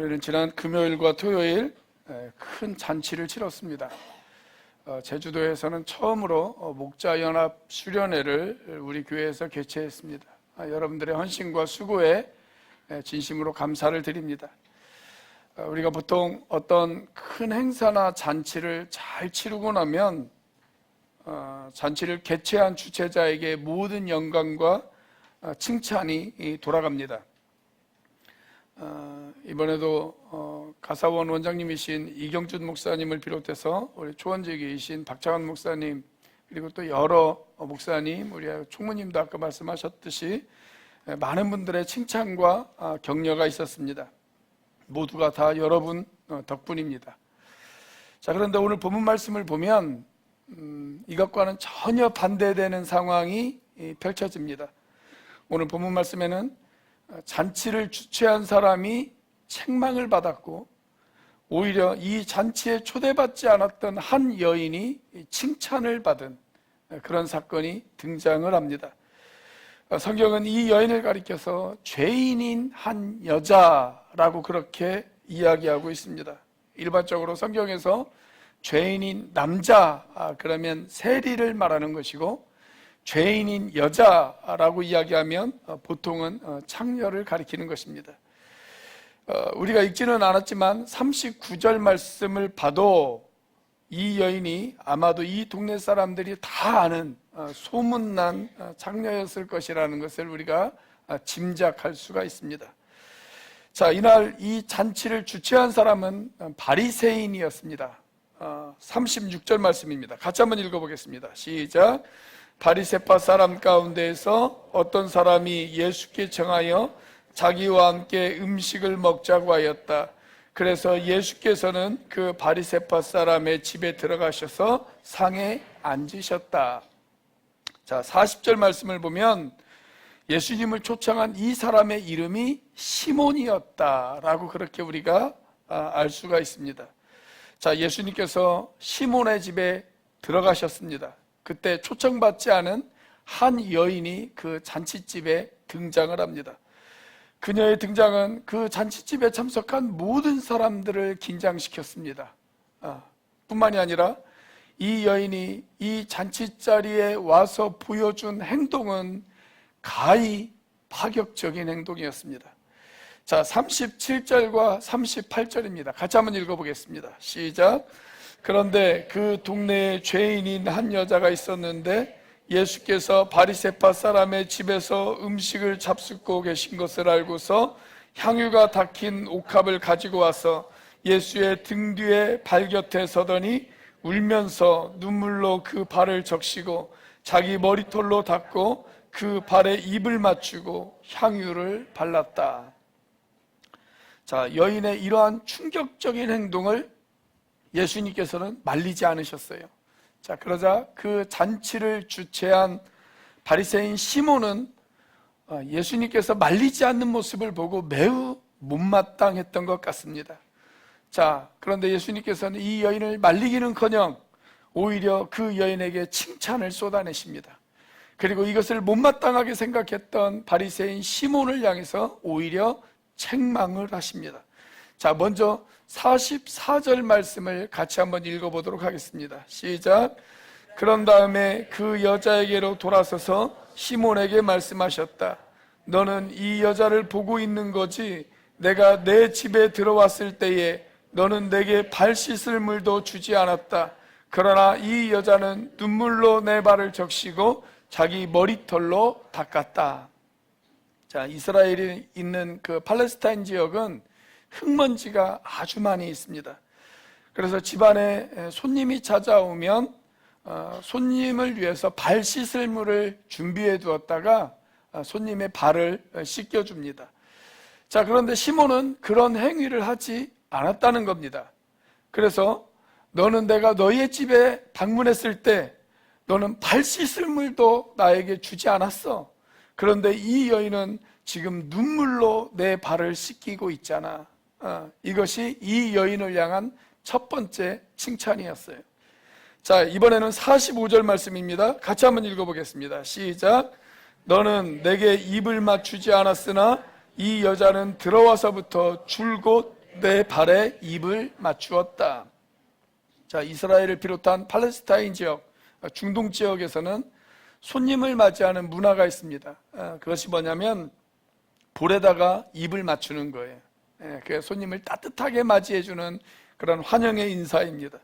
우리는 지난 금요일과 토요일 큰 잔치를 치렀습니다. 제주도에서는 처음으로 목자연합 수련회를 우리 교회에서 개최했습니다. 여러분들의 헌신과 수고에 진심으로 감사를 드립니다. 우리가 보통 어떤 큰 행사나 잔치를 잘 치르고 나면 잔치를 개최한 주최자에게 모든 영광과 칭찬이 돌아갑니다. 이번에도 가사원 원장님이신 이경준 목사님을 비롯해서 우리 초원지교이신 박창환 목사님, 그리고 또 여러 목사님, 우리 총무님도 아까 말씀하셨듯이 많은 분들의 칭찬과 격려가 있었습니다. 모두가 다 여러분 덕분입니다. 자, 그런데 오늘 본문 말씀을 보면 이것과는 전혀 반대되는 상황이 펼쳐집니다. 오늘 본문 말씀에는 잔치를 주최한 사람이 책망을 받았고, 오히려 이 잔치에 초대받지 않았던 한 여인이 칭찬을 받은 그런 사건이 등장을 합니다. 성경은 이 여인을 가리켜서 죄인인 한 여자라고 그렇게 이야기하고 있습니다. 일반적으로 성경에서 죄인인 남자, 그러면 세리를 말하는 것이고, 죄인인 여자라고 이야기하면 보통은 창녀를 가리키는 것입니다. 우리가 읽지는 않았지만 39절 말씀을 봐도 이 여인이 아마도 이 동네 사람들이 다 아는 소문난 창녀였을 것이라는 것을 우리가 짐작할 수가 있습니다. 자, 이날 이 잔치를 주최한 사람은 바리새인이었습니다. 36절 말씀입니다. 같이 한번 읽어보겠습니다. 시작. 바리새파 사람 가운데에서 어떤 사람이 예수께 청하여 자기와 함께 음식을 먹자고 하였다. 그래서 예수께서는 그 바리새파 사람의 집에 들어가셔서 상에 앉으셨다. 자, 40절 말씀을 보면 예수님을 초청한 이 사람의 이름이 시몬이었다라고 그렇게 우리가 알 수가 있습니다. 자, 예수님께서 시몬의 집에 들어가셨습니다. 그때 초청받지 않은 한 여인이 그 잔치집에 등장을 합니다. 그녀의 등장은 그 잔치집에 참석한 모든 사람들을 긴장시켰습니다. 뿐만이 아니라 이 여인이 이 잔치자리에 와서 보여준 행동은 가히 파격적인 행동이었습니다. 자, 37절과 38절입니다. 같이 한번 읽어보겠습니다. 시작. 그런데 그 동네에 죄인인 한 여자가 있었는데 예수께서 바리새파 사람의 집에서 음식을 잡숫고 계신 것을 알고서 향유가 닦인 옥합을 가지고 와서 예수의 등 뒤에 발 곁에 서더니 울면서 눈물로 그 발을 적시고 자기 머리털로 닦고 그 발에 입을 맞추고 향유를 발랐다. 자, 여인의 이러한 충격적인 행동을 예수님께서는 말리지 않으셨어요. 자, 그러자 그 잔치를 주최한 바리새인 시몬은 예수님께서 말리지 않는 모습을 보고 매우 못마땅했던 것 같습니다. 자, 그런데 예수님께서는 이 여인을 말리기는커녕 오히려 그 여인에게 칭찬을 쏟아내십니다. 그리고 이것을 못마땅하게 생각했던 바리새인 시몬을 향해서 오히려 책망을 하십니다. 자, 먼저 44절 말씀을 같이 한번 읽어보도록 하겠습니다. 시작. 그런 다음에 그 여자에게로 돌아서서 시몬에게 말씀하셨다. 너는 이 여자를 보고 있는 거지? 내가 내 집에 들어왔을 때에 너는 내게 발 씻을 물도 주지 않았다. 그러나 이 여자는 눈물로 내 발을 적시고 자기 머리털로 닦았다. 자, 이스라엘이 있는 그 팔레스타인 지역은 흙먼지가 아주 많이 있습니다. 그래서 집안에 손님이 찾아오면 손님을 위해서 발 씻을 물을 준비해 두었다가 손님의 발을 씻겨줍니다. 자, 그런데 시몬은 그런 행위를 하지 않았다는 겁니다. 그래서 너는 내가 너희의 집에 방문했을 때 너는 발 씻을 물도 나에게 주지 않았어. 그런데 이 여인은 지금 눈물로 내 발을 씻기고 있잖아. 이것이 이 여인을 향한 첫 번째 칭찬이었어요. 자, 이번에는 45절 말씀입니다. 같이 한번 읽어보겠습니다. 시작. 너는 내게 입을 맞추지 않았으나 이 여자는 들어와서부터 줄곧 내 발에 입을 맞추었다. 자, 이스라엘을 비롯한 팔레스타인 지역, 중동 지역에서는 손님을 맞이하는 문화가 있습니다. 그것이 뭐냐면 볼에다가 입을 맞추는 거예요. 그 손님을 따뜻하게 맞이해주는 그런 환영의 인사입니다.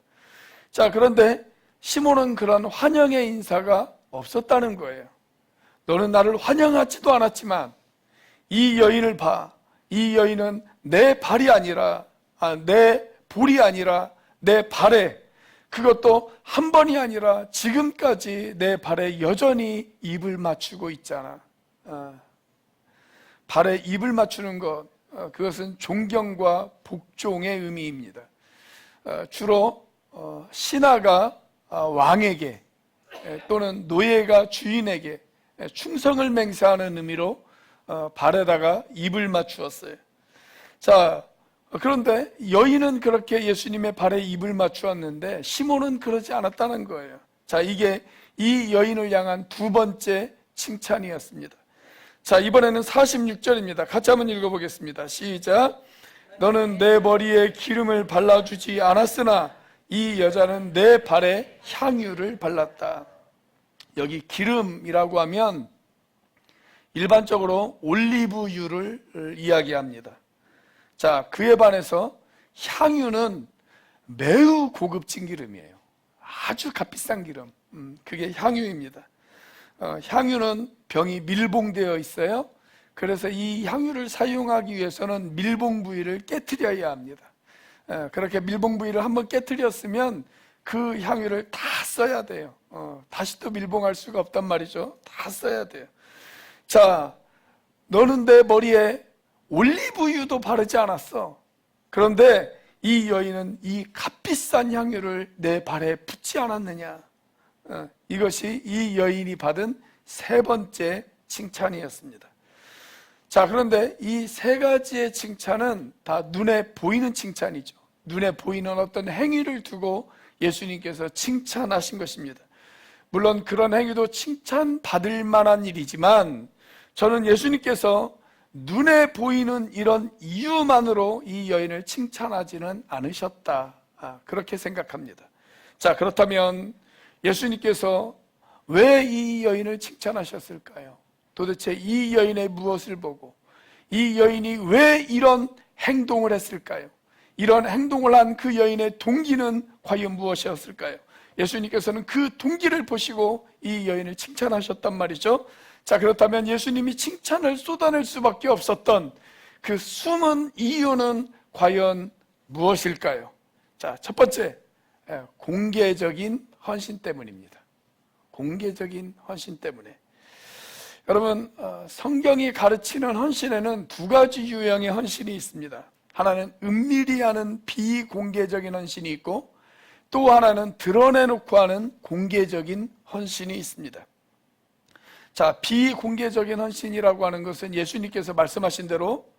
자, 그런데 시몬은 그런 환영의 인사가 없었다는 거예요. 너는 나를 환영하지도 않았지만 이 여인을 봐. 이 여인은 내 발이 아니라, 내 볼이 아니라 내 발에, 그것도 한 번이 아니라 지금까지 내 발에 여전히 입을 맞추고 있잖아. 발에 입을 맞추는 것, 그것은 존경과 복종의 의미입니다. 주로 신하가 왕에게 또는 노예가 주인에게 충성을 맹세하는 의미로 발에다가 입을 맞추었어요. 자, 그런데 여인은 그렇게 예수님의 발에 입을 맞추었는데 시몬은 그러지 않았다는 거예요. 자, 이게 이 여인을 향한 두 번째 칭찬이었습니다. 자, 이번에는 46절입니다. 같이 한번 읽어보겠습니다. 시작. 너는 내 머리에 기름을 발라주지 않았으나 이 여자는 내 발에 향유를 발랐다. 여기 기름이라고 하면 일반적으로 올리브유를 이야기합니다. 자, 그에 반해서 향유는 매우 고급진 기름이에요. 아주 값비싼 기름. 그게 향유입니다. 향유는 병이 밀봉되어 있어요. 그래서 이 향유를 사용하기 위해서는 밀봉 부위를 깨트려야 합니다. 그렇게 밀봉 부위를 한번 깨트렸으면 그 향유를 다 써야 돼요. 다시 또 밀봉할 수가 없단 말이죠. 다 써야 돼요. 자, 너는 내 머리에 올리브유도 바르지 않았어. 그런데 이 여인은 이 값비싼 향유를 내 발에 붓지 않았느냐. 이것이 이 여인이 받은 세 번째 칭찬이었습니다. 자, 그런데 이 세 가지의 칭찬은 다 눈에 보이는 칭찬이죠. 눈에 보이는 어떤 행위를 두고 예수님께서 칭찬하신 것입니다. 물론 그런 행위도 칭찬받을 만한 일이지만 저는 예수님께서 눈에 보이는 이런 이유만으로 이 여인을 칭찬하지는 않으셨다, 그렇게 생각합니다. 자, 그렇다면 예수님께서 왜 이 여인을 칭찬하셨을까요? 도대체 이 여인의 무엇을 보고 이 여인이 왜 이런 행동을 했을까요? 이런 행동을 한 그 여인의 동기는 과연 무엇이었을까요? 예수님께서는 그 동기를 보시고 이 여인을 칭찬하셨단 말이죠. 자, 그렇다면 예수님이 칭찬을 쏟아낼 수밖에 없었던 그 숨은 이유는 과연 무엇일까요? 자, 첫 번째, 공개적인 헌신 때문입니다. 공개적인 헌신 때문에. 여러분, 성경이 가르치는 헌신에는 두 가지 유형의 헌신이 있습니다. 하나는 은밀히 하는 비공개적인 헌신이 있고 또 하나는 드러내놓고 하는 공개적인 헌신이 있습니다. 자, 비공개적인 헌신이라고 하는 것은 예수님께서 말씀하신 대로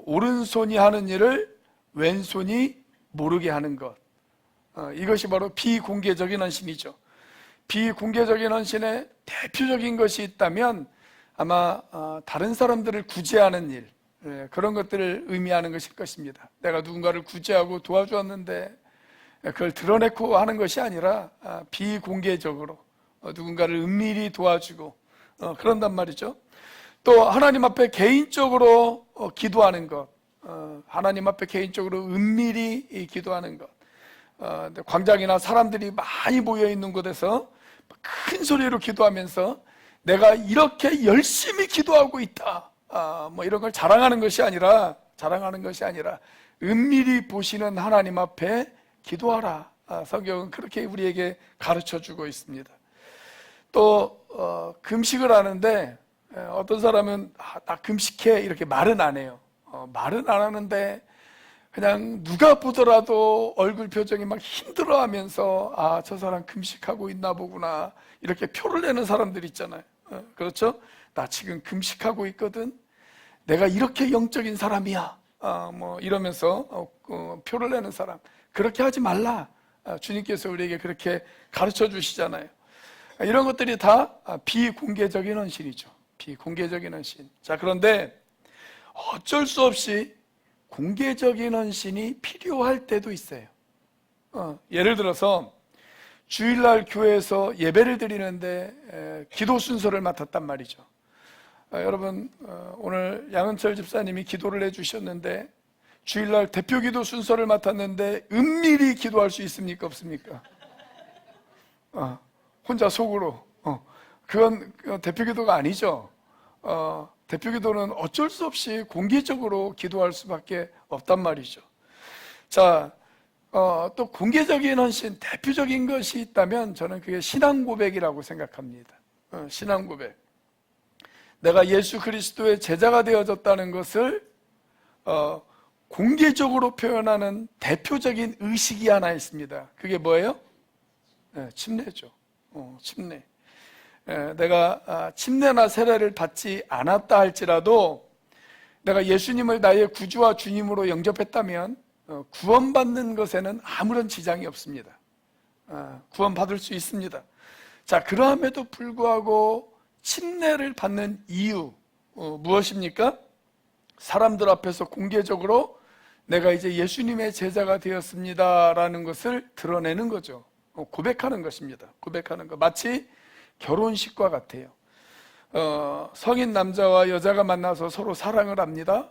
오른손이 하는 일을 왼손이 모르게 하는 것, 이것이 바로 비공개적인 헌신이죠. 비공개적인 헌신의 대표적인 것이 있다면 아마 다른 사람들을 구제하는 일, 그런 것들을 의미하는 것일 것입니다. 내가 누군가를 구제하고 도와주었는데 그걸 드러내고 하는 것이 아니라 비공개적으로 누군가를 은밀히 도와주고 그런단 말이죠. 또 하나님 앞에 개인적으로 기도하는 것, 하나님 앞에 개인적으로 은밀히 기도하는 것, 광장이나 사람들이 많이 모여있는 곳에서 큰 소리로 기도하면서 내가 이렇게 열심히 기도하고 있다, 뭐 이런 걸 자랑하는 것이 아니라 은밀히 보시는 하나님 앞에 기도하라. 성경은 그렇게 우리에게 가르쳐주고 있습니다. 또 금식을 하는데 어떤 사람은 나 금식해 이렇게 말은 안 해요. 말은 안 하는데 그냥 누가 보더라도 얼굴 표정이 막 힘들어하면서 저 사람 금식하고 있나 보구나 이렇게 표를 내는 사람들 있잖아요. 그렇죠? 나 지금 금식하고 있거든. 내가 이렇게 영적인 사람이야. 뭐 이러면서 표를 내는 사람, 그렇게 하지 말라. 주님께서 우리에게 그렇게 가르쳐 주시잖아요. 이런 것들이 다 비공개적인 헌신이죠. 비공개적인 헌신. 자, 그런데 어쩔 수 없이 공개적인 헌신이 필요할 때도 있어요. 예를 들어서 주일날 교회에서 예배를 드리는데 기도 순서를 맡았단 말이죠. 여러분, 오늘 양은철 집사님이 기도를 해주셨는데 주일날 대표 기도 순서를 맡았는데 은밀히 기도할 수 있습니까? 없습니까? 혼자 속으로. 그건 대표 기도가 아니죠. 대표 기도는 어쩔 수 없이 공개적으로 기도할 수밖에 없단 말이죠. 자, 또 공개적인 헌신, 대표적인 것이 있다면 저는 그게 신앙 고백이라고 생각합니다. 신앙 고백. 내가 예수 그리스도의 제자가 되어졌다는 것을 공개적으로 표현하는 대표적인 의식이 하나 있습니다. 그게 뭐예요? 침례죠. 침례. 내가 침례나 세례를 받지 않았다 할지라도 내가 예수님을 나의 구주와 주님으로 영접했다면 구원받는 것에는 아무런 지장이 없습니다. 구원받을 수 있습니다. 자, 그러함에도 불구하고 침례를 받는 이유 무엇입니까? 사람들 앞에서 공개적으로 내가 이제 예수님의 제자가 되었습니다 라는 것을 드러내는 거죠. 고백하는 것입니다. 고백하는 것. 마치 결혼식과 같아요. 성인 남자와 여자가 만나서 서로 사랑을 합니다.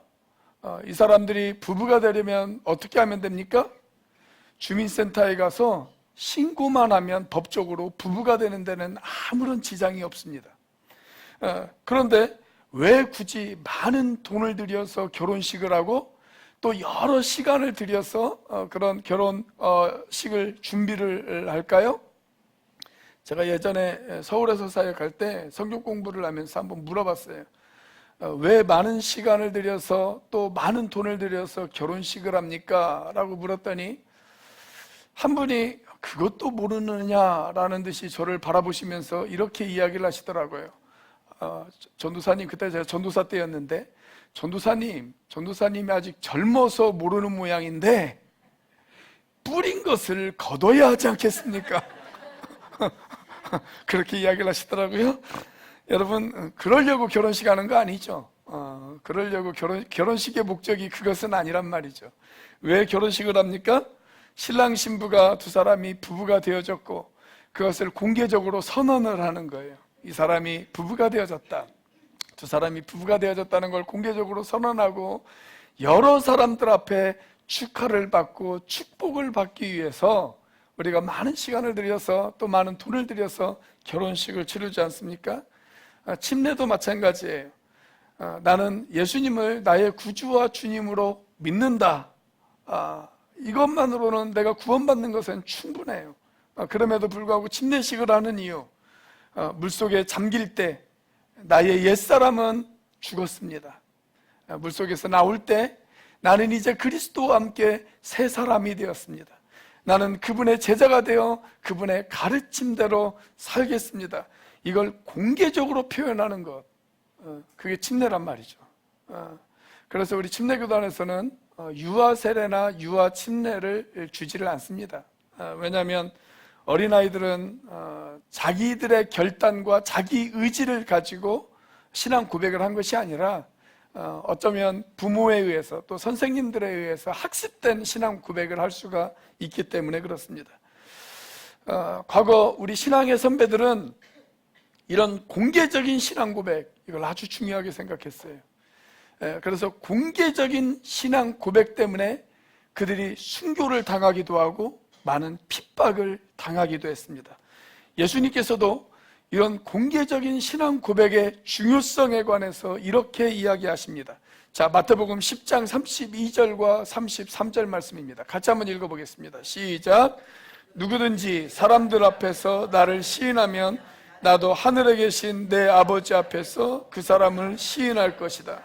이 사람들이 부부가 되려면 어떻게 하면 됩니까? 주민센터에 가서 신고만 하면 법적으로 부부가 되는 데는 아무런 지장이 없습니다. 그런데 왜 굳이 많은 돈을 들여서 결혼식을 하고 또 여러 시간을 들여서 그런 결혼식을 준비를 할까요? 제가 예전에 서울에서 사역할 때 성경 공부를 하면서 한번 물어봤어요. 왜 많은 시간을 들여서 또 많은 돈을 들여서 결혼식을 합니까? 라고 물었더니 한 분이 그것도 모르느냐라는 듯이 저를 바라보시면서 이렇게 이야기를 하시더라고요. 전도사님, 그때 제가 전도사 때였는데 전도사님이 아직 젊어서 모르는 모양인데 뿌린 것을 거둬야 하지 않겠습니까? 그렇게 이야기를 하시더라고요. 여러분, 그러려고 결혼식 하는 거 아니죠. 그러려고 결혼식의 목적이 그것은 아니란 말이죠. 왜 결혼식을 합니까? 신랑 신부가 두 사람이 부부가 되어졌고 그것을 공개적으로 선언을 하는 거예요. 이 사람이 부부가 되어졌다, 두 사람이 부부가 되어졌다는 걸 공개적으로 선언하고 여러 사람들 앞에 축하를 받고 축복을 받기 위해서 우리가 많은 시간을 들여서 또 많은 돈을 들여서 결혼식을 치르지 않습니까? 침례도 마찬가지예요. 나는 예수님을 나의 구주와 주님으로 믿는다. 이것만으로는 내가 구원받는 것은 충분해요. 그럼에도 불구하고 침례식을 하는 이유, 물속에 잠길 때 나의 옛사람은 죽었습니다. 물속에서 나올 때 나는 이제 그리스도와 함께 새 사람이 되었습니다. 나는 그분의 제자가 되어 그분의 가르침대로 살겠습니다. 이걸 공개적으로 표현하는 것, 그게 침례란 말이죠. 그래서 우리 침례교단에서는 유아 세례나 유아 침례를 주지를 않습니다. 왜냐하면 어린아이들은 자기들의 결단과 자기 의지를 가지고 신앙 고백을 한 것이 아니라 어쩌면 부모에 의해서 또 선생님들에 의해서 학습된 신앙 고백을 할 수가 있기 때문에 그렇습니다. 과거 우리 신앙의 선배들은 이런 공개적인 신앙 고백, 이걸 아주 중요하게 생각했어요. 그래서 공개적인 신앙 고백 때문에 그들이 순교를 당하기도 하고 많은 핍박을 당하기도 했습니다. 예수님께서도 이런 공개적인 신앙 고백의 중요성에 관해서 이렇게 이야기하십니다. 자, 마태복음 10장 32절과 33절 말씀입니다. 같이 한번 읽어보겠습니다. 시작. 누구든지 사람들 앞에서 나를 시인하면 나도 하늘에 계신 내 아버지 앞에서 그 사람을 시인할 것이다.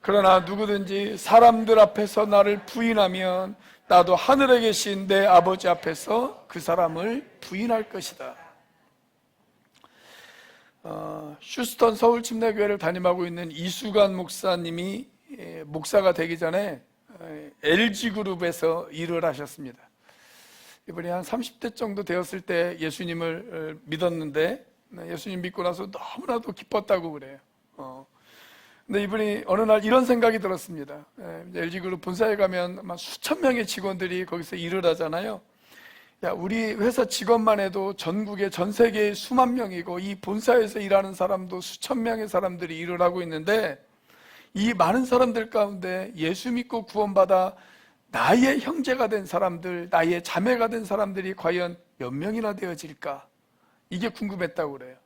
그러나 누구든지 사람들 앞에서 나를 부인하면 나도 하늘에 계신 내 아버지 앞에서 그 사람을 부인할 것이다. 휴스턴 서울 침례교회를 담임하고 있는 이수관 목사님이 목사가 되기 전에 LG그룹에서 일을 하셨습니다. 이분이 한 30대 정도 되었을 때 예수님을 믿었는데 예수님 믿고 나서 너무나도 기뻤다고 그래요. 근데 이분이 어느 날 이런 생각이 들었습니다. LG그룹 본사에 가면 아마 수천 명의 직원들이 거기서 일을 하잖아요. 야, 우리 회사 직원만 해도 전국에 전 세계에 수만 명이고 이 본사에서 일하는 사람도 수천 명의 사람들이 일을 하고 있는데 이 많은 사람들 가운데 예수 믿고 구원받아 나의 형제가 된 사람들, 나의 자매가 된 사람들이 과연 몇 명이나 되어질까? 이게 궁금했다고 그래요.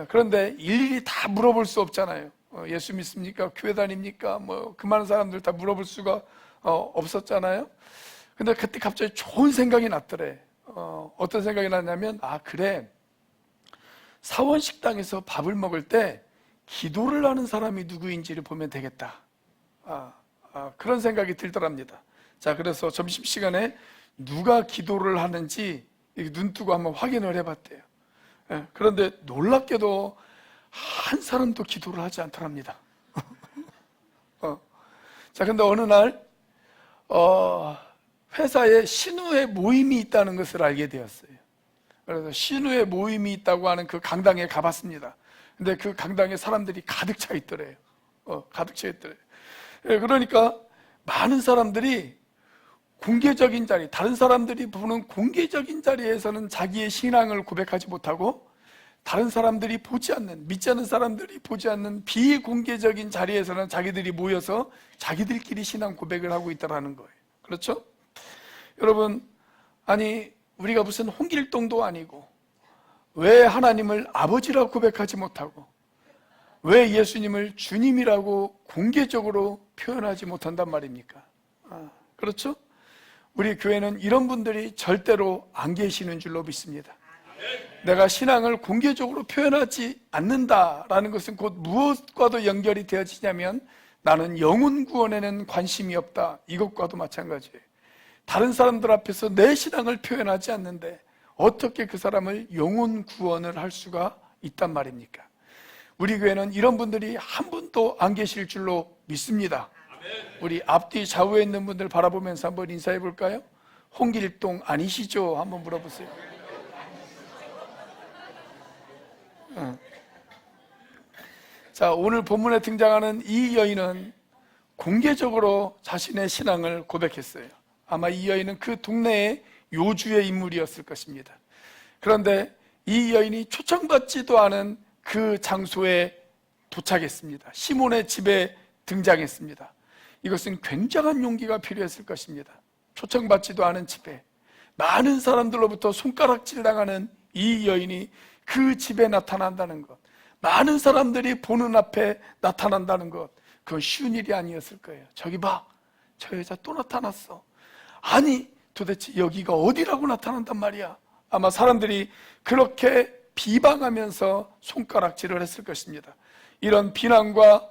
그런데 일일이 다 물어볼 수 없잖아요. 예수 믿습니까? 교회 다닙니까? 그 많은 사람들 다 물어볼 수가 없었잖아요. 근데 그때 갑자기 좋은 생각이 났더래. 어떤 생각이 났냐면, 그래. 사원식당에서 밥을 먹을 때 기도를 하는 사람이 누구인지를 보면 되겠다. 그런 생각이 들더랍니다. 자, 그래서 점심시간에 누가 기도를 하는지 눈 뜨고 한번 확인을 해봤대요. 그런데 놀랍게도 한 사람도 기도를 하지 않더랍니다. 자, 근데 어느 날 회사에 신우의 모임이 있다는 것을 알게 되었어요. 그래서 신우의 모임이 있다고 하는 그 강당에 가봤습니다. 근데 그 강당에 사람들이 가득 차 있더래요. 가득 차 있더래요. 그러니까 많은 사람들이 공개적인 자리, 다른 사람들이 보는 공개적인 자리에서는 자기의 신앙을 고백하지 못하고 다른 사람들이 보지 않는, 믿지 않는 사람들이 보지 않는 비공개적인 자리에서는 자기들이 모여서 자기들끼리 신앙 고백을 하고 있다는 거예요. 그렇죠? 여러분, 아니 우리가 무슨 홍길동도 아니고 왜 하나님을 아버지라고 고백하지 못하고 왜 예수님을 주님이라고 공개적으로 표현하지 못한단 말입니까? 그렇죠? 우리 교회는 이런 분들이 절대로 안 계시는 줄로 믿습니다. 내가 신앙을 공개적으로 표현하지 않는다라는 것은 곧 무엇과도 연결이 되어지냐면 나는 영혼 구원에는 관심이 없다, 이것과도 마찬가지예요. 다른 사람들 앞에서 내 신앙을 표현하지 않는데 어떻게 그 사람을 영혼 구원을 할 수가 있단 말입니까? 우리 교회는 이런 분들이 한 분도 안 계실 줄로 믿습니다. 우리 앞뒤 좌우에 있는 분들 바라보면서 한번 인사해 볼까요? 홍길동 아니시죠? 한번 물어보세요. 자, 오늘 본문에 등장하는 이 여인은 공개적으로 자신의 신앙을 고백했어요. 아마 이 여인은 그 동네의 요주의 인물이었을 것입니다. 그런데 이 여인이 초청받지도 않은 그 장소에 도착했습니다. 시몬의 집에 등장했습니다. 이것은 굉장한 용기가 필요했을 것입니다. 초청받지도 않은 집에 많은 사람들로부터 손가락질 당하는 이 여인이 그 집에 나타난다는 것, 많은 사람들이 보는 앞에 나타난다는 것, 그건 쉬운 일이 아니었을 거예요. 저기 봐, 저 여자 또 나타났어. 아니 도대체 여기가 어디라고 나타난단 말이야. 아마 사람들이 그렇게 비방하면서 손가락질을 했을 것입니다. 이런 비난과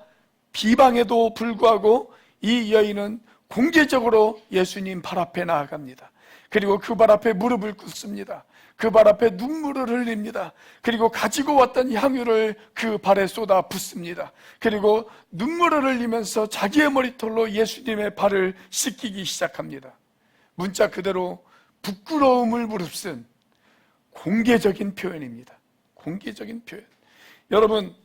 비방에도 불구하고 이 여인은 공개적으로 예수님 발 앞에 나아갑니다. 그리고 그 발 앞에 무릎을 꿇습니다. 그 발 앞에 눈물을 흘립니다. 그리고 가지고 왔던 향유를 그 발에 쏟아 붓습니다. 그리고 눈물을 흘리면서 자기의 머리털로 예수님의 발을 씻기기 시작합니다. 문자 그대로 부끄러움을 무릅쓴 공개적인 표현입니다. 공개적인 표현. 여러분,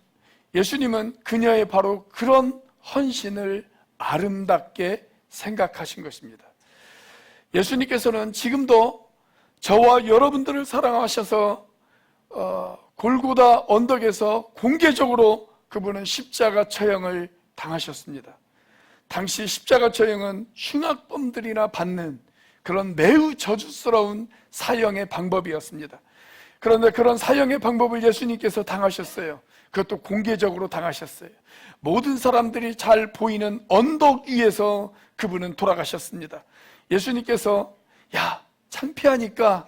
예수님은 그녀의 바로 그런 헌신을 아름답게 생각하신 것입니다. 예수님께서는 지금도 저와 여러분들을 사랑하셔서 골고다 언덕에서 공개적으로 그분은 십자가 처형을 당하셨습니다. 당시 십자가 처형은 흉악범들이나 받는 그런 매우 저주스러운 사형의 방법이었습니다. 그런데 그런 사형의 방법을 예수님께서 당하셨어요. 그것도 공개적으로 당하셨어요. 모든 사람들이 잘 보이는 언덕 위에서 그분은 돌아가셨습니다. 예수님께서 야, 창피하니까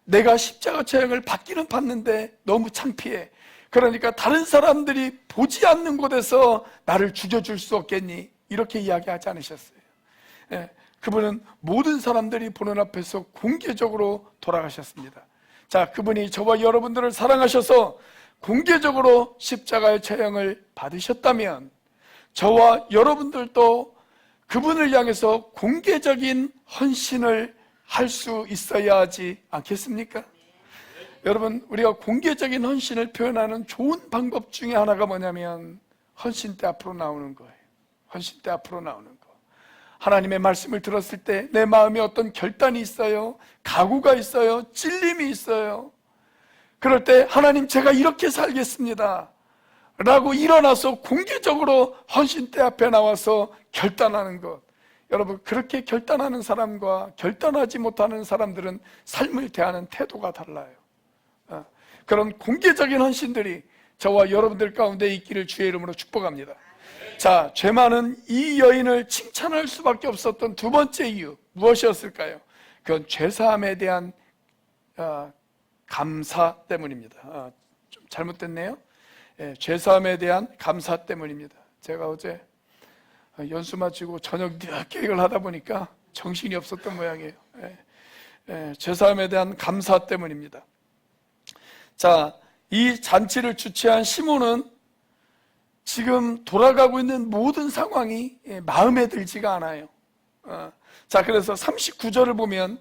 내가 십자가 처형을 받기는 받는데 너무 창피해. 그러니까 다른 사람들이 보지 않는 곳에서 나를 죽여줄 수 없겠니? 이렇게 이야기하지 않으셨어요. 그분은 모든 사람들이 보는 앞에서 공개적으로 돌아가셨습니다. 자, 그분이 저와 여러분들을 사랑하셔서 공개적으로 십자가의 처형을 받으셨다면 저와 여러분들도 그분을 향해서 공개적인 헌신을 할 수 있어야 하지 않겠습니까? 여러분, 우리가 공개적인 헌신을 표현하는 좋은 방법 중에 하나가 뭐냐면 헌신대 앞으로 나오는 거예요. 헌신대 앞으로 나오는 거. 하나님의 말씀을 들었을 때 내 마음에 어떤 결단이 있어요. 각오가 있어요. 찔림이 있어요. 그럴 때 하나님, 제가 이렇게 살겠습니다 라고 일어나서 공개적으로 헌신대 앞에 나와서 결단하는 것. 여러분, 그렇게 결단하는 사람과 결단하지 못하는 사람들은 삶을 대하는 태도가 달라요. 그런 공개적인 헌신들이 저와 여러분들 가운데 있기를 주의 이름으로 축복합니다. 자, 죄 많은 이 여인을 칭찬할 수밖에 없었던 두 번째 이유, 무엇이었을까요? 그건 죄사함에 대한 감사 때문입니다. 좀 잘못됐네요. 죄사함에 대한 감사 때문입니다. 제가 어제 연수 마치고 저녁 늦게 이걸 하다 보니까 정신이 없었던 모양이에요. 죄사함에 대한 감사 때문입니다. 자, 이 잔치를 주최한 시몬은 지금 돌아가고 있는 모든 상황이 마음에 들지가 않아요. 자, 그래서 39절을 보면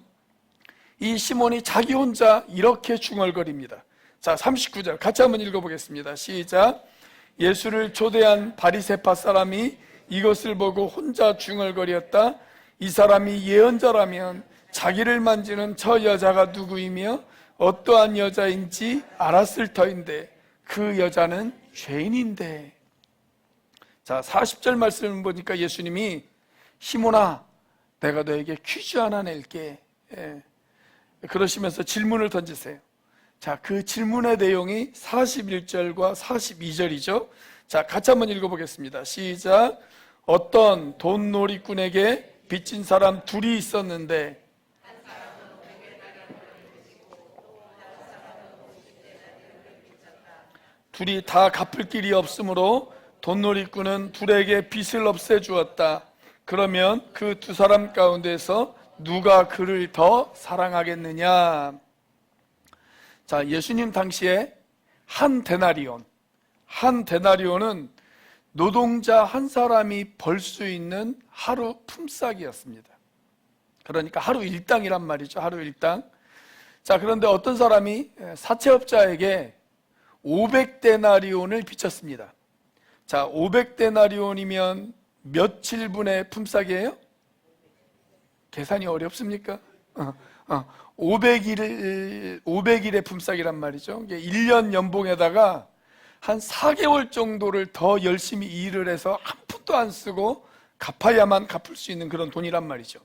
이 시몬이 자기 혼자 이렇게 중얼거립니다. 자, 39절 같이 한번 읽어보겠습니다. 시작. 예수를 초대한 바리새파 사람이 이것을 보고 혼자 중얼거렸다. 이 사람이 예언자라면 자기를 만지는 저 여자가 누구이며 어떠한 여자인지 알았을 터인데 그 여자는 죄인인데. 자, 40절 말씀을 보니까 예수님이 시몬아, 내가 너에게 퀴즈 하나 낼게. 그러시면서 질문을 던지세요. 자, 그 질문의 내용이 41절과 42절이죠. 자, 같이 한번 읽어보겠습니다. 시작. 어떤 돈놀이꾼에게 빚진 사람 둘이 있었는데 둘이 다 갚을 길이 없으므로 돈놀이꾼은 둘에게 빚을 없애주었다. 그러면 그 두 사람 가운데서 누가 그를 더 사랑하겠느냐? 자, 예수님 당시에 한 데나리온은 노동자 한 사람이 벌 수 있는 하루 품삯이었습니다. 그러니까 하루 일당이란 말이죠. 하루 일당. 자, 그런데 어떤 사람이 사채업자에게 500데나리온을 빚졌습니다. 자, 500데나리온이면 며칠분의 품삯이에요? 계산이 어렵습니까? 500일의 품삯이란 말이죠. 1년 연봉에다가 한 4개월 정도를 더 열심히 일을 해서 한 푼도 안 쓰고 갚아야만 갚을 수 있는 그런 돈이란 말이죠.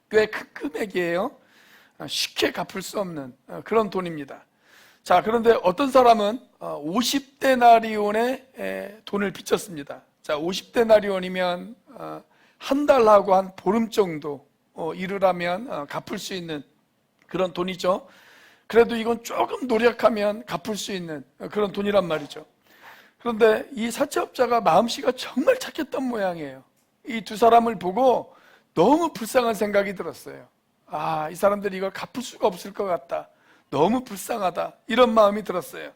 꽤 큰 금액이에요. 쉽게 갚을 수 없는 그런 돈입니다. 자, 그런데 어떤 사람은 50데나리온의 돈을 빚졌습니다. 자, 50데나리온이면 한 달하고 한 보름 정도 일을 하면 갚을 수 있는 그런 돈이죠. 그래도 이건 조금 노력하면 갚을 수 있는 그런 돈이란 말이죠. 그런데 이 사채업자가 마음씨가 정말 착했던 모양이에요. 이 두 사람을 보고 너무 불쌍한 생각이 들었어요. 아, 이 사람들이 이걸 갚을 수가 없을 것 같다. 너무 불쌍하다. 이런 마음이 들었어요.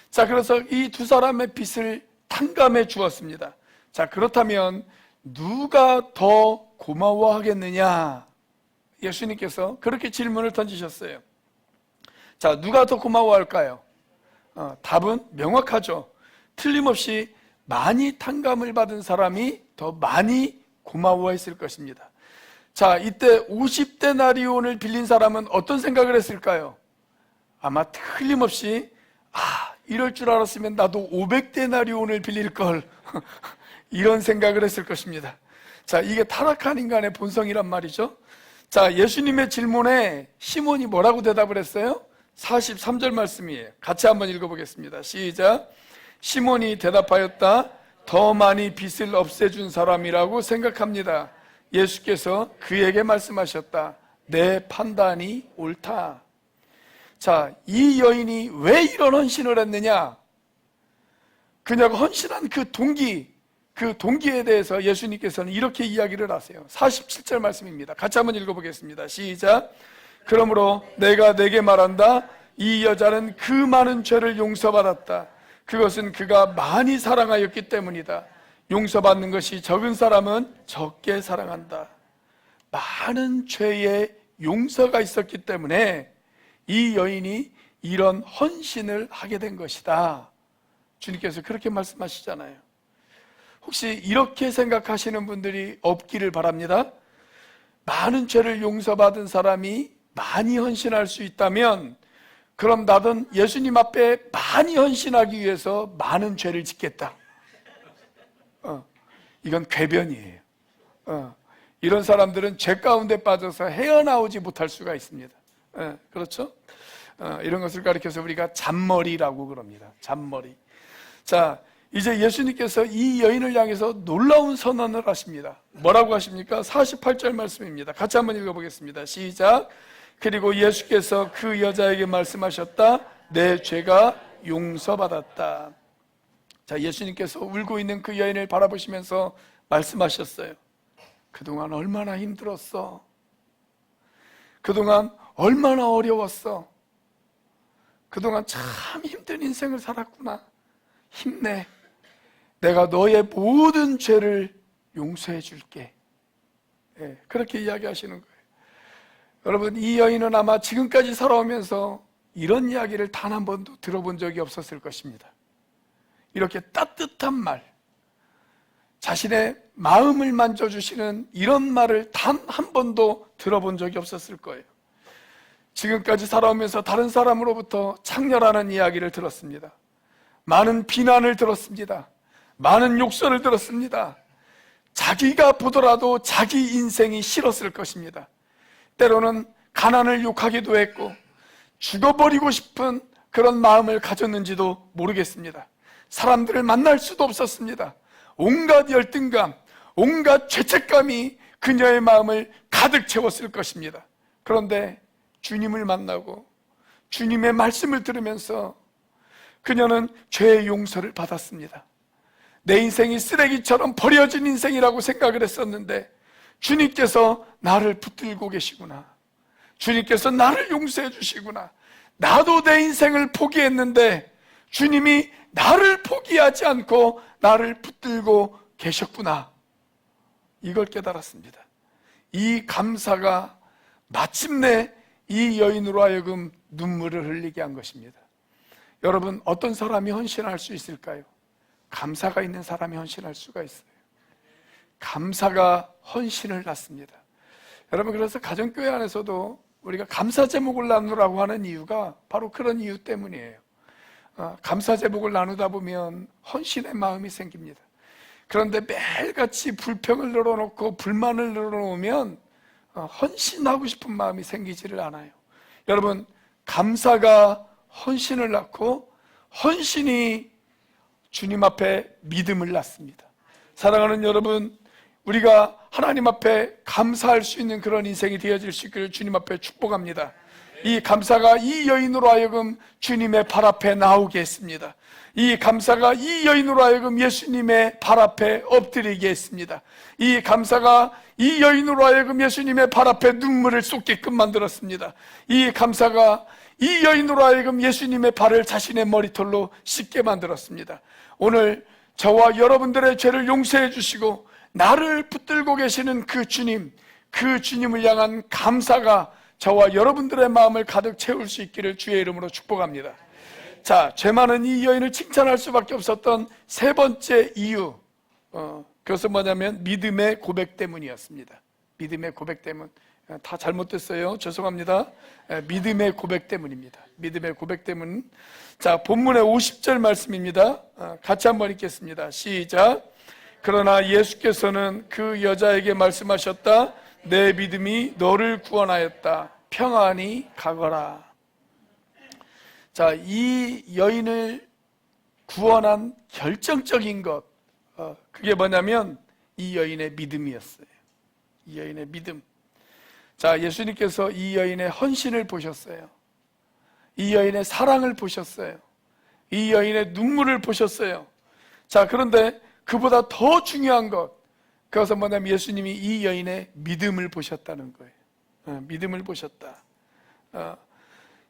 자, 그래서 이 두 사람의 빚을 탕감해 주었습니다. 자, 그렇다면 누가 더 고마워하겠느냐? 예수님께서 그렇게 질문을 던지셨어요. 자, 누가 더 고마워할까요? 답은 명확하죠. 틀림없이 많이 탕감을 받은 사람이 더 많이 고마워했을 것입니다. 자, 이때 50데나리온을 빌린 사람은 어떤 생각을 했을까요? 아마 틀림없이 이럴 줄 알았으면 나도 500데나리온을 빌릴 걸 이런 생각을 했을 것입니다. 자, 이게 타락한 인간의 본성이란 말이죠. 자, 예수님의 질문에 시몬이 뭐라고 대답을 했어요? 43절 말씀이에요. 같이 한번 읽어보겠습니다. 시작. 시몬이 대답하였다. 더 많이 빚을 없애준 사람이라고 생각합니다. 예수께서 그에게 말씀하셨다. 내 판단이 옳다. 자, 이 여인이 왜 이런 헌신을 했느냐? 그녀가 헌신한 그 동기에 대해서 예수님께서는 이렇게 이야기를 하세요. 47절 말씀입니다. 같이 한번 읽어보겠습니다. 시작. 그러므로 내가 내게 말한다. 이 여자는 그 많은 죄를 용서받았다. 그것은 그가 많이 사랑하였기 때문이다. 용서받는 것이 적은 사람은 적게 사랑한다. 많은 죄의 용서가 있었기 때문에 이 여인이 이런 헌신을 하게 된 것이다. 주님께서 그렇게 말씀하시잖아요. 혹시 이렇게 생각하시는 분들이 없기를 바랍니다. 많은 죄를 용서받은 사람이 많이 헌신할 수 있다면 그럼 나는 예수님 앞에 많이 헌신하기 위해서 많은 죄를 짓겠다. 이건 궤변이에요. 이런 사람들은 죄 가운데 빠져서 헤어나오지 못할 수가 있습니다. 그렇죠? 이런 것을 가리켜서 우리가 잔머리라고 그럽니다. 잔머리. 자, 이제 예수님께서 이 여인을 향해서 놀라운 선언을 하십니다. 뭐라고 하십니까? 48절 말씀입니다. 같이 한번 읽어보겠습니다. 시작. 그리고 예수께서 그 여자에게 말씀하셨다. 내 죄가 용서받았다. 자, 예수님께서 울고 있는 그 여인을 바라보시면서 말씀하셨어요. 그동안 얼마나 힘들었어. 그동안 얼마나 어려웠어. 그동안 참 힘든 인생을 살았구나. 힘내. 내가 너의 모든 죄를 용서해 줄게. 그렇게 이야기하시는 거예요. 여러분, 이 여인은 아마 지금까지 살아오면서 이런 이야기를 단 한 번도 들어본 적이 없었을 것입니다. 이렇게 따뜻한 말, 자신의 마음을 만져주시는 이런 말을 단 한 번도 들어본 적이 없었을 거예요. 지금까지 살아오면서 다른 사람으로부터 창렬하는 이야기를 들었습니다. 많은 비난을 들었습니다. 많은 욕설을 들었습니다. 자기가 보더라도 자기 인생이 싫었을 것입니다. 때로는 가난을 욕하기도 했고 죽어버리고 싶은 그런 마음을 가졌는지도 모르겠습니다. 사람들을 만날 수도 없었습니다. 온갖 열등감, 온갖 죄책감이 그녀의 마음을 가득 채웠을 것입니다. 그런데 주님을 만나고 주님의 말씀을 들으면서 그녀는 죄의 용서를 받았습니다. 내 인생이 쓰레기처럼 버려진 인생이라고 생각을 했었는데 주님께서 나를 붙들고 계시구나. 주님께서 나를 용서해 주시구나. 나도 내 인생을 포기했는데 주님이 나를 포기하지 않고 나를 붙들고 계셨구나. 이걸 깨달았습니다. 이 감사가 마침내 이 여인으로 하여금 눈물을 흘리게 한 것입니다. 여러분, 어떤 사람이 헌신할 수 있을까요? 감사가 있는 사람이 헌신할 수가 있어요. 감사가 헌신을 낳습니다. 여러분, 그래서 가정교회 안에서도 우리가 감사 제목을 나누라고 하는 이유가 바로 그런 이유 때문이에요. 감사 제목을 나누다 보면 헌신의 마음이 생깁니다. 그런데 매일같이 불평을 늘어놓고 불만을 늘어놓으면 헌신하고 싶은 마음이 생기지를 않아요. 여러분, 감사가 헌신을 낳고 헌신이 주님 앞에 믿음을 낳습니다. 사랑하는 여러분, 우리가 하나님 앞에 감사할 수 있는 그런 인생이 되어질 수 있기를 주님 앞에 축복합니다. 이 감사가 이 여인으로 하여금 주님의 발 앞에 나오게 했습니다. 이 감사가 이 여인으로 하여금 예수님의 발 앞에 엎드리게 했습니다. 이 감사가 이 여인으로 하여금 예수님의 발 앞에 눈물을 쏟게끔 만들었습니다. 이 감사가 이 여인으로 하여금 예수님의 발을 자신의 머리털로 씻게 만들었습니다. 오늘 저와 여러분들의 죄를 용서해 주시고 나를 붙들고 계시는 그 주님을 향한 감사가 저와 여러분들의 마음을 가득 채울 수 있기를 주의 이름으로 축복합니다. 자, 죄 많은 이 여인을 칭찬할 수밖에 없었던 세 번째 이유, 그것은 뭐냐면 믿음의 고백 때문이었습니다. 믿음의 고백 때문. 다 잘못됐어요. 죄송합니다. 믿음의 고백 때문입니다. 믿음의 고백 때문. 자, 본문의 50절 말씀입니다. 같이 한번 읽겠습니다. 시작. 그러나 예수께서는 그 여자에게 말씀하셨다. 내 믿음이 너를 구원하였다. 평안히 가거라. 자, 이 여인을 구원한 결정적인 것, 그게 뭐냐면 이 여인의 믿음이었어요. 이 여인의 믿음. 자, 예수님께서 이 여인의 헌신을 보셨어요. 이 여인의 사랑을 보셨어요. 이 여인의 눈물을 보셨어요. 자, 그런데 그보다 더 중요한 것, 그것은 뭐냐면 예수님이 이 여인의 믿음을 보셨다는 거예요. 믿음을 보셨다.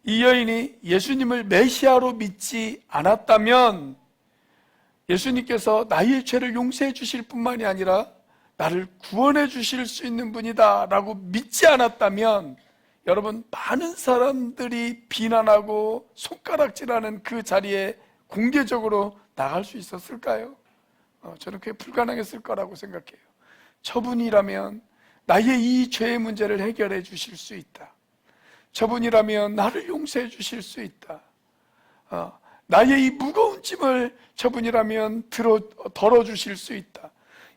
이 여인이 예수님을 메시아로 믿지 않았다면 예수님께서 나의 죄를 용서해 주실 뿐만이 아니라 나를 구원해 주실 수 있는 분이다 라고 믿지 않았다면 여러분, 많은 사람들이 비난하고 손가락질하는 그 자리에 공개적으로 나갈 수 있었을까요? 저는 그게 불가능했을 거라고 생각해요. 저분이라면 나의 이 죄의 문제를 해결해 주실 수 있다. 저분이라면 나를 용서해 주실 수 있다. 나의 이 무거운 짐을 저분이라면 덜어주실 수 있다.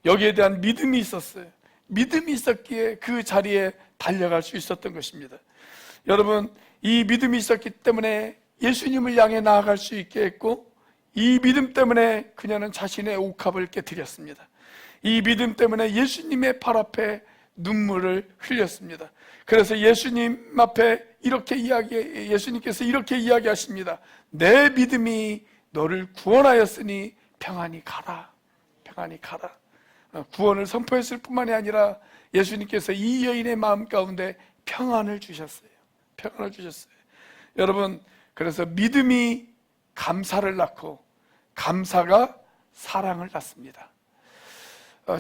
여기에 대한 믿음이 있었어요. 믿음이 있었기에 그 자리에 달려갈 수 있었던 것입니다. 여러분, 이 믿음이 있었기 때문에 예수님을 향해 나아갈 수 있게 했고, 이 믿음 때문에 그녀는 자신의 옥합을 깨뜨렸습니다. 이 믿음 때문에 예수님의 팔 앞에 눈물을 흘렸습니다. 그래서 예수님 앞에 예수님께서 이렇게 이야기하십니다. 내 믿음이 너를 구원하였으니 평안히 가라. 평안히 가라. 구원을 선포했을 뿐만이 아니라 예수님께서 이 여인의 마음 가운데 평안을 주셨어요. 평안을 주셨어요. 여러분, 그래서 믿음이 감사를 낳고 감사가 사랑을 낳습니다.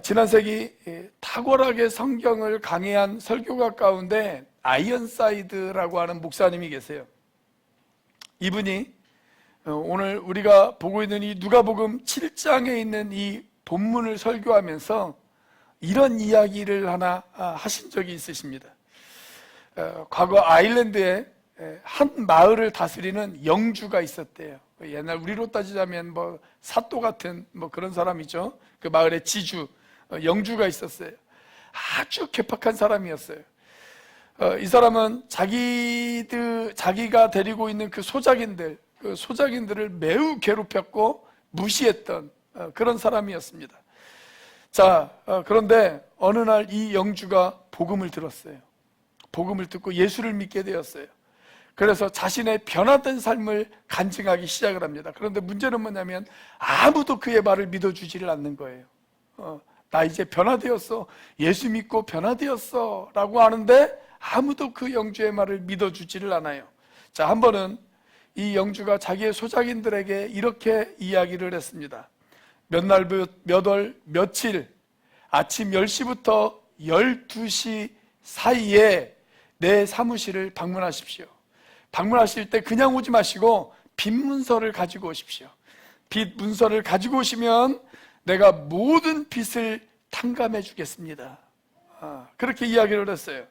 지난 세기 탁월하게 성경을 강해한 설교가 가운데 아이언사이드라고 하는 목사님이 계세요. 이분이 오늘 우리가 보고 있는 이 누가복음 7장에 있는 이 본문을 설교하면서 이런 이야기를 하나 하신 적이 있으십니다. 과거 아일랜드에 한 마을을 다스리는 영주가 있었대요. 옛날 우리로 따지자면 사또 같은 그런 사람이죠. 그 마을의 지주, 영주가 있었어요. 아주 괴팍한 사람이었어요. 이 사람은 자기가 데리고 있는 그 소작인들을 매우 괴롭혔고 무시했던 그런 사람이었습니다. 자, 그런데 어느 날 이 영주가 복음을 들었어요. 복음을 듣고 예수를 믿게 되었어요. 그래서 자신의 변화된 삶을 간증하기 시작을 합니다. 그런데 문제는 뭐냐면 아무도 그의 말을 믿어주지를 않는 거예요. 나 이제 변화되었어, 예수 믿고 변화되었어 라고 하는데 아무도 그 영주의 말을 믿어주지를 않아요. 자, 한 번은 이 영주가 자기의 소작인들에게 이렇게 이야기를 했습니다. 몇 날 몇 월 며칠 아침 10시부터 12시 사이에 내 사무실을 방문하십시오. 방문하실 때 그냥 오지 마시고 빚 문서를 가지고 오십시오. 빚 문서를 가지고 오시면 내가 모든 빚을 탕감해 주겠습니다. 그렇게 이야기를 했어요.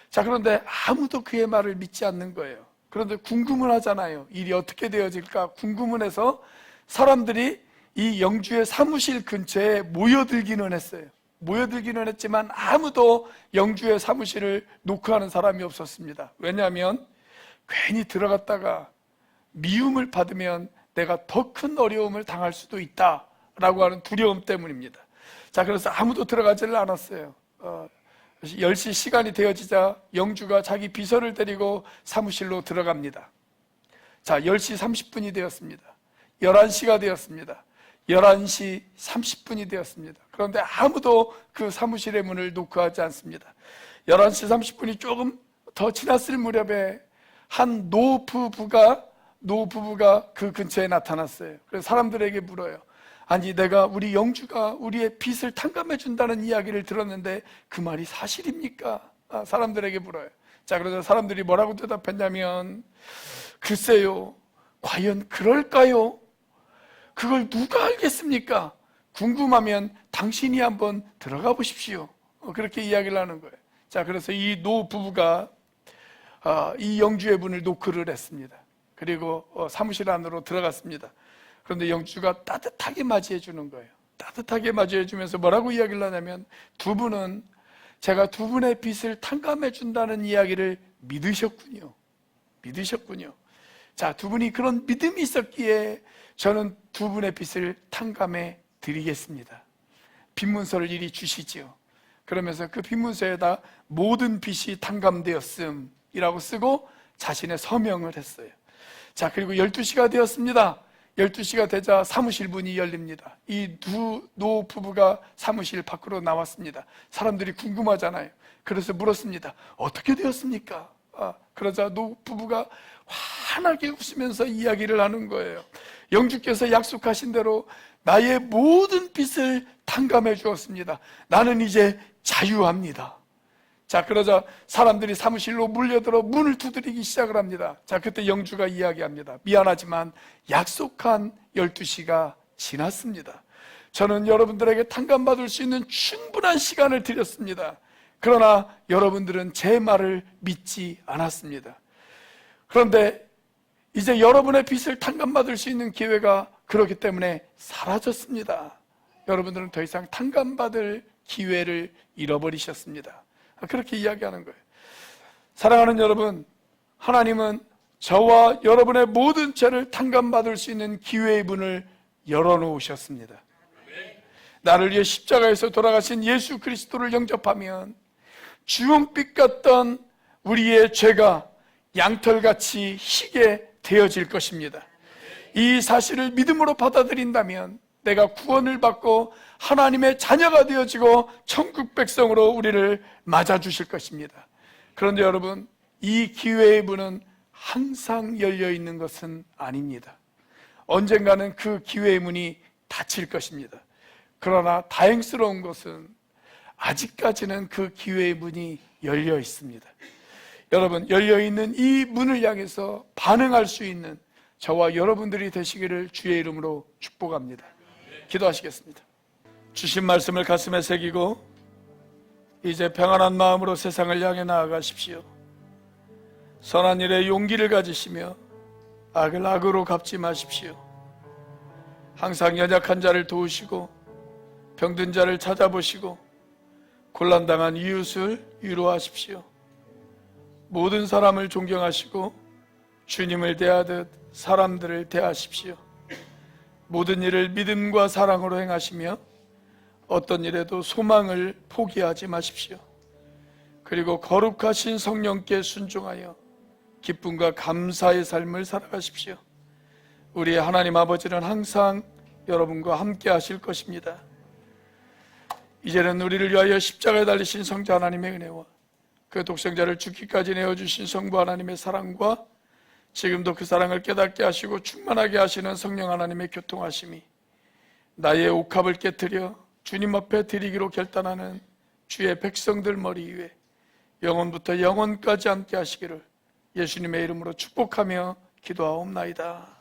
자, 그런데 아무도 그의 말을 믿지 않는 거예요. 그런데 궁금은 하잖아요. 일이 어떻게 되어질까 궁금은 해서 사람들이 이 영주의 사무실 근처에 모여들기는 했어요. 모여들기는 했지만 아무도 영주의 사무실을 노크하는 사람이 없었습니다. 왜냐하면 괜히 들어갔다가 미움을 받으면 내가 더 큰 어려움을 당할 수도 있다라고 하는 두려움 때문입니다. 자, 그래서 아무도 들어가지를 않았어요. 10시 시간이 되어지자 영주가 자기 비서를 데리고 사무실로 들어갑니다. 자, 10시 30분이 되었습니다. 11시가 되었습니다. 11시 30분이 되었습니다. 그런데 아무도 그 사무실의 문을 노크하지 않습니다. 11시 30분이 조금 더 지났을 무렵에 한 노부부가 그 근처에 나타났어요. 그래서 사람들에게 물어요. 아니, 내가 우리 영주가 우리의 빚을 탕감해 준다는 이야기를 들었는데 그 말이 사실입니까? 사람들에게 물어요. 자, 그래서 사람들이 뭐라고 대답했냐면, 글쎄요, 과연 그럴까요? 그걸 누가 알겠습니까? 궁금하면 당신이 한번 들어가 보십시오. 그렇게 이야기를 하는 거예요. 자, 그래서 이 노부부가 이 영주의 문을 노크를 했습니다. 그리고 사무실 안으로 들어갔습니다. 그런데 영주가 따뜻하게 맞이해 주는 거예요. 따뜻하게 맞이해 주면서 뭐라고 이야기를 하냐면, 두 분은 제가 두 분의 빚을 탕감해 준다는 이야기를 믿으셨군요. 자, 두 분이 그런 믿음이 있었기에 저는 두 분의 빚을 탕감해 드리겠습니다. 빚문서를 이리 주시지요. 그러면서 그 빚문서에다 모든 빚이 탕감되었음이라고 쓰고 자신의 서명을 했어요. 자, 그리고 12시가 되었습니다. 12시가 되자 사무실 문이 열립니다. 이 두 노부부가 사무실 밖으로 나왔습니다. 사람들이 궁금하잖아요. 그래서 물었습니다. 어떻게 되었습니까? 그러자 노부부가 환하게 웃으면서 이야기를 하는 거예요. 영주께서 약속하신 대로 나의 모든 빚을 탕감해 주었습니다. 나는 이제 자유합니다. 자, 그러자 사람들이 사무실로 물려들어 문을 두드리기 시작을 합니다. 자, 그때 영주가 이야기합니다. 미안하지만 약속한 12시가 지났습니다. 저는 여러분들에게 탕감받을 수 있는 충분한 시간을 드렸습니다. 그러나 여러분들은 제 말을 믿지 않았습니다. 그런데 이제 여러분의 빚을 탕감받을 수 있는 기회가 그렇기 때문에 사라졌습니다. 여러분들은 더 이상 탕감받을 기회를 잃어버리셨습니다. 그렇게 이야기하는 거예요. 사랑하는 여러분, 하나님은 저와 여러분의 모든 죄를 탕감받을 수 있는 기회의 문을 열어놓으셨습니다. 나를 위해 십자가에서 돌아가신 예수 그리스도를 영접하면 주홍빛 같던 우리의 죄가 양털같이 희게 되어질 것입니다. 이 사실을 믿음으로 받아들인다면 내가 구원을 받고 하나님의 자녀가 되어지고 천국 백성으로 우리를 맞아주실 것입니다. 그런데 여러분, 이 기회의 문은 항상 열려 있는 것은 아닙니다. 언젠가는 그 기회의 문이 닫힐 것입니다. 그러나 다행스러운 것은 아직까지는 그 기회의 문이 열려 있습니다. 여러분, 열려 있는 이 문을 향해서 반응할 수 있는 저와 여러분들이 되시기를 주의 이름으로 축복합니다. 기도하시겠습니다. 주신 말씀을 가슴에 새기고 이제 평안한 마음으로 세상을 향해 나아가십시오. 선한 일에 용기를 가지시며 악을 악으로 갚지 마십시오. 항상 연약한 자를 도우시고 병든 자를 찾아보시고 곤란당한 이웃을 위로하십시오. 모든 사람을 존경하시고 주님을 대하듯 사람들을 대하십시오. 모든 일을 믿음과 사랑으로 행하시며 어떤 일에도 소망을 포기하지 마십시오. 그리고 거룩하신 성령께 순종하여 기쁨과 감사의 삶을 살아가십시오. 우리의 하나님 아버지는 항상 여러분과 함께 하실 것입니다. 이제는 우리를 위하여 십자가에 달리신 성자 하나님의 은혜와 그 독생자를 죽기까지 내어주신 성부 하나님의 사랑과 지금도 그 사랑을 깨닫게 하시고 충만하게 하시는 성령 하나님의 교통하심이 나의 옥합을 깨트려 주님 앞에 드리기로 결단하는 주의 백성들 머리 위에 영원부터 영원까지 함께 하시기를 예수님의 이름으로 축복하며 기도하옵나이다.